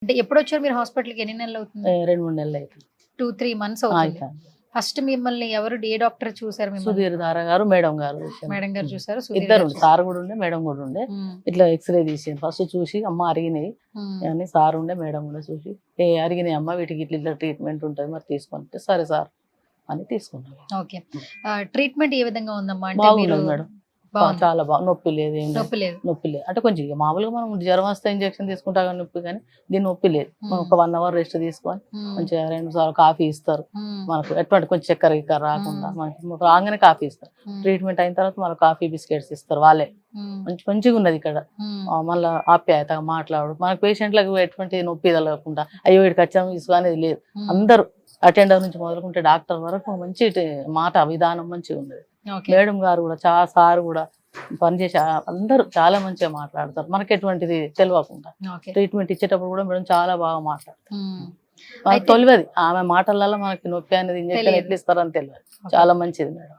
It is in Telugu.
అంటే ఎప్పుడొచ్చారు మీరు హాస్పిటల్‌కి? ఎన్ని నెలలవుతుంది? 2, 3 నెలలు అవుతుంది. 2, 3 మంత్స్ అవుతుంది. అయిపోయింది. ఫస్ట్ మిమ్మల్ని ఎవరు ఏ డాక్టర్ చూసారు మిమ్మల్ని? సుధీర్ ధార గారు, మేడం గారు చూశారు. మేడం గారు చూసారు. సుధీర్ ఇద్దరు గారు ఉండే, చూసారు. సార్ కూడా ఉండే, మేడం కూడా ఉండే. హ్మ్. ఇట్లా ఎక్స్రే తీసింది. ఫస్ట్ చూసి అమ్మ అరిగినాయి హ్మ్. అని సార్ ఉండే, మేడం కూడా చూసి అరిగినాయి అమ్మ, వీటికి ఇట్లా ట్రీట్మెంట్ ఉంటుంది మరి తీసుకుంటే సరే సార్ అని తీసుకున్నాం. ఓకే. ట్రీట్మెంట్ ఏ విధంగా ఉందమ్మా? అంటే మీరు బాగున్నది మేడం, బాగుంది. చాలా బాగా. నొప్పి లేదు, ఏం లేదు. నొప్పి లేదు. నొప్పి లేదు అంటే కొంచెం ఇక మామూలుగా మనం జ్వరం వస్తే ఇంజక్షన్ తీసుకుంటా కానీ నొప్పి, కానీ దీని నొప్పి లేదు. మనం ఒక 1 అవర్ రెస్ట్ తీసుకొని హ్మ్. మంచిగా 2 సార్లు కాఫీ ఇస్తారు హ్మ్. మనకు, ఎటువంటి కొంచెం చక్కెర గిక్కర రాకుండా మనకి రాగానే కాఫీ ఇస్తారు. హ్మ్. ట్రీట్మెంట్ అయిన తర్వాత మనకు కాఫీ బిస్కెట్స్ ఇస్తారు వాళ్ళే. హ్మ్. మంచిగా ఉన్నది ఇక్కడ. హ్మ్. మళ్ళీ ఆప్యాయతగా మాట్లాడు, మనకు పేషెంట్లకు ఎటువంటి నొప్పి తగలకుండా అయ్యో వీడికి వచ్చాము ఇసుకు అనేది లేదు. హ్మ్. అందరూ అటెండర్ నుంచి మొదలుకుంటే డాక్టర్ వరకు మంచి మాట విధానం మంచిగా ఉన్నది. ఓకే. మేడం గారు కూడా చాలా, సార్ కూడా పనిచేసే అందరూ చాలా మంచిగా మాట్లాడతారు, మనకి ఎటువంటిది తెలియకుండా. ఓకే. ట్రీట్మెంట్ ఇచ్చేటప్పుడు కూడా మేడం చాలా బాగా మాట్లాడతారు. హ్మ్. మనకు అయితే తెలియదు ఆమె మాటలలో మనకి నొప్పి అనేది ఇంజక్షన్ తెలియదు. ఎట్లా ఇస్తారని తెలియదు. ఓకే. చాలా మంచిది మేడం.